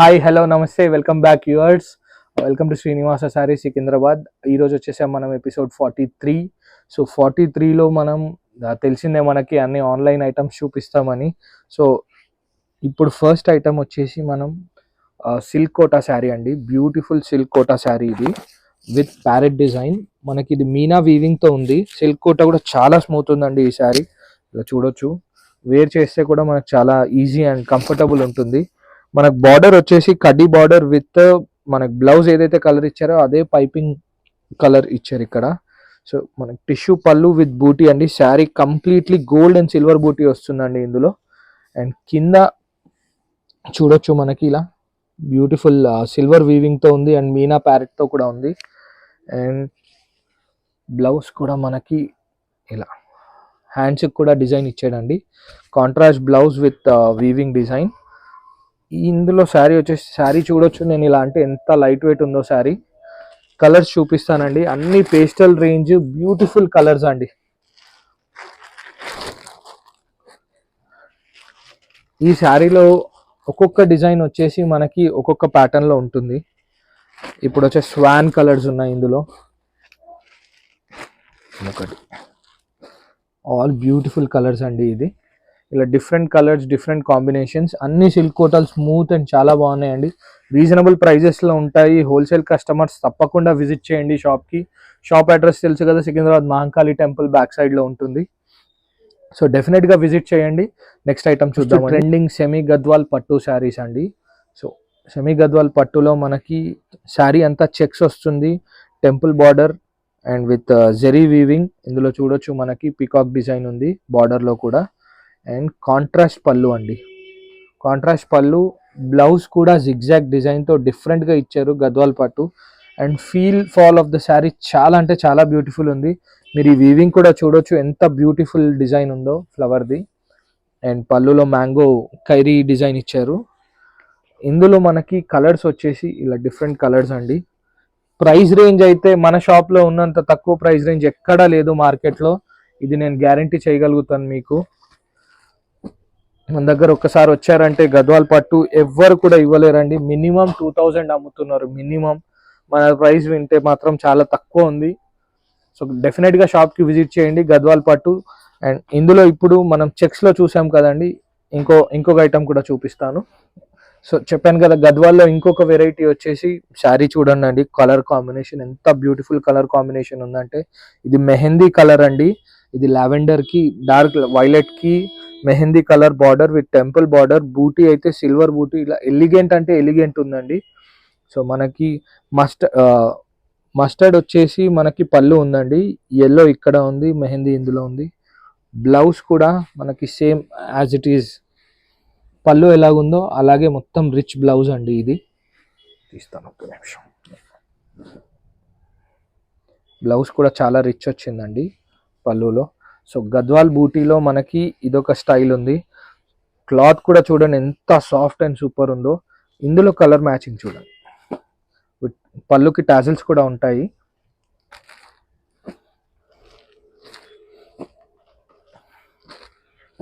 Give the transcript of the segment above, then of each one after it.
Hi hello నమస్తే welcome back yours. Welcome to Srinivasa sorry Secunderabad. ఈరోజు వచ్చేసాం మనం ఎపిసోడ్ 43. సో 43లో మనం తెలిసిందే మనకి అన్ని ఆన్లైన్ ఐటమ్స్ చూపిస్తామని. సో ఇప్పుడు ఫస్ట్ ఐటమ్ వచ్చేసి మనం సిల్క్ కోటా శారీ అండి. బ్యూటిఫుల్ సిల్క్ కోటా శారీ ఇది విత్ ప్యారెట్ డిజైన్. మనకి ఇది మీనా వీవింగ్తో ఉంది. సిల్క్ కోటా కూడా చాలా స్మూత్ ఉందండి ఈ శారీ. ఇలా చూడొచ్చు, వేర్ చేస్తే కూడా మనకు చాలా ఈజీ అండ్ కంఫర్టబుల్ ఉంటుంది. మనకు బార్డర్ వచ్చేసి కడ్డీ బార్డర్ విత్ మనకు బ్లౌజ్ ఏదైతే కలర్ ఇచ్చారో అదే పైపింగ్ కలర్ ఇచ్చారు ఇక్కడ. సో మనకి టిష్యూ పళ్ళు విత్ బూటీ అండి. Sari completely gold and silver buti వస్తుందండి ఇందులో. అండ్ కింద చూడొచ్చు మనకి ఇలా బ్యూటిఫుల్ సిల్వర్ వీవింగ్తో ఉంది అండ్ మీనా ప్యారెట్తో కూడా ఉంది. అండ్ బ్లౌజ్ కూడా మనకి ఇలా హ్యాండ్స్కి కూడా డిజైన్ ఇచ్చాడండి. Contrast blouse with weaving design. ఇందులో శారీ వచ్చేసి శారీ చూడొచ్చు నేను ఇలా అంటే ఎంత లైట్ వెయిట్ ఉందో శారీ. కలర్స్ చూపిస్తానండి, అన్ని పేస్టల్ రేంజ్ బ్యూటిఫుల్ కలర్స్ అండి. ఈ శారీలో ఒక్కొక్క డిజైన్ వచ్చేసి మనకి ఒక్కొక్క ప్యాటర్న్లో ఉంటుంది. ఇప్పుడు వచ్చే స్వాన్ కలర్స్ ఉన్నాయి ఇందులో. ఒకటి ఆల్ బ్యూటిఫుల్ కలర్స్ అండి. ఇది ఇలా డిఫరెంట్ కలర్స్, డిఫరెంట్ కాంబినేషన్స్, అన్ని సిల్క్ కోటాలు స్మూత్ అండ్ చాలా బాగున్నాయండి. రీజనబుల్ ప్రైజెస్లో ఉంటాయి. హోల్సేల్ కస్టమర్స్ తప్పకుండా విజిట్ చేయండి షాప్కి. షాప్ అడ్రస్ తెలుసు కదా, సికింద్రాబాద్ మహంకాళి టెంపుల్ బ్యాక్ సైడ్లో ఉంటుంది. సో డెఫినెట్గా విజిట్ చేయండి. నెక్స్ట్ ఐటమ్ చూద్దాం. ట్రెండింగ్ సెమీ గద్వాల్ పట్టు శారీస్ అండి. సో సెమీ గద్వాల్ పట్టులో మనకి శారీ అంతా చెక్స్ వస్తుంది, temple border and with zari weaving. ఇందులో చూడొచ్చు మనకి పీకాక్ డిజైన్ ఉంది బార్డర్లో కూడా. అండ్ కాంట్రాస్ట్ పళ్ళు అండి. కాంట్రాస్ట్ పళ్ళు, బ్లౌజ్ కూడా జిగ్జాగ్ డిజైన్తో డిఫరెంట్గా ఇచ్చారు గద్వాల్ పట్టు. And fall of the sari చాలా అంటే చాలా బ్యూటిఫుల్ ఉంది. మీరు ఈ వీవింగ్ కూడా చూడొచ్చు ఎంత బ్యూటిఫుల్ డిజైన్ ఉందో ఫ్లవర్ది. అండ్ పళ్ళులో మ్యాంగో కైరీ డిజైన్ ఇచ్చారు. ఇందులో మనకి కలర్స్ వచ్చేసి ఇలా డిఫరెంట్ కలర్స్ అండి. ప్రైస్ రేంజ్ అయితే మన షాప్లో ఉన్నంత తక్కువ ప్రైస్ రేంజ్ ఎక్కడా లేదు మార్కెట్లో. ఇది నేను గ్యారంటీ చేయగలుగుతాను మీకు. మన దగ్గర ఒక్కసారి వచ్చారంటే గద్వాల్ పట్టు ఎవ్వరు కూడా ఇవ్వలేరండి. మినిమం 2000 అమ్ముతున్నారు మినిమం. మన ప్రైస్ వింటే మాత్రం చాలా తక్కువ ఉంది. సో డెఫినెట్గా షాప్కి విజిట్ చేయండి గద్వాల్ పట్టు. అండ్ ఇందులో ఇప్పుడు మనం చెక్స్లో చూసాం కదండి, ఇంకొక ఐటమ్ కూడా చూపిస్తాను. సో చెప్పాను కదా, గద్వాల్లో ఇంకొక వెరైటీ వచ్చేసి శారీ చూడండి అండి. కలర్ కాంబినేషన్ ఎంత బ్యూటిఫుల్ కలర్ కాంబినేషన్ ఉందంటే, ఇది మెహందీ కలర్ అండి. ఇది లావెండర్కి డార్క్ వైలెట్కి mehndi colour border with temple border. Buti అయితే సిల్వర్ బూటీ. ఇలా ఎలిగెంట్ అంటే ఎలిగెంట్ ఉందండి. సో మనకి మస్టర్డ్ వచ్చేసి మనకి పళ్ళు ఉందండి. ఎల్లో ఇక్కడ ఉంది, మెహందీ ఇందులో ఉంది. బ్లౌజ్ కూడా మనకి సేమ్ యాజ్ ఇట్ ఈజ్ పళ్ళు ఎలాగుందో అలాగే మొత్తం రిచ్ బ్లౌజ్ అండి. ఇది తీస్తాను ఒక్క నిమిషం. బ్లౌజ్ కూడా చాలా రిచ్ వచ్చిందండి పళ్ళులో. సో గద్వాల్ బూటీలో మనకి ఇదొక స్టైల్ ఉంది. క్లాత్ కూడా చూడండి ఎంత సాఫ్ట్ అండ్ సూపర్ ఉందో. ఇందులో కలర్ మ్యాచింగ్ చూడండి, పళ్ళుకి టాజిల్స్ కూడా ఉంటాయి.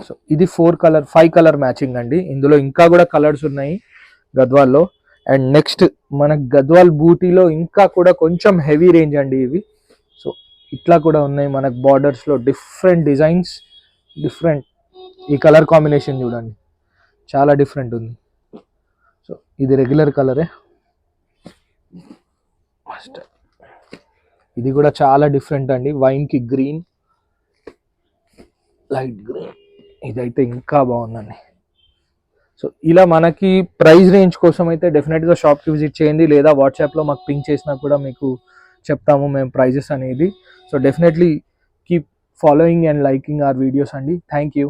సో ఇది 5 కలర్ మ్యాచింగ్ అండి. ఇందులో ఇంకా కూడా కలర్స్ ఉన్నాయి గద్వాల్లో. అండ్ నెక్స్ట్ మన గద్వాల్ బూటీలో ఇంకా కూడా కొంచెం హెవీ రేంజ్ అండి ఇవి. సో ఇట్లా కూడా ఉన్నాయి మనకు బార్డర్స్లో డిఫరెంట్ డిజైన్స్, డిఫరెంట్. ఈ కలర్ కాంబినేషన్ చూడండి చాలా డిఫరెంట్ ఉంది. సో ఇది రెగ్యులర్ కలరే. ఇది కూడా చాలా డిఫరెంట్ అండి. వైన్కి గ్రీన్, లైట్ గ్రీన్. ఇదైతే ఇంకా బాగుందండి. సో ఇలా మనకి ప్రైస్ రేంజ్ కోసం అయితే డెఫినెట్గా షాప్కి విజిట్ చేయండి, లేదా వాట్సాప్లో మాకు పింక్ చేసినా కూడా మీకు చెప్తాము మేము ప్రైజెస్ అనేది. So definitely keep following and liking our videos అండి. Thank you.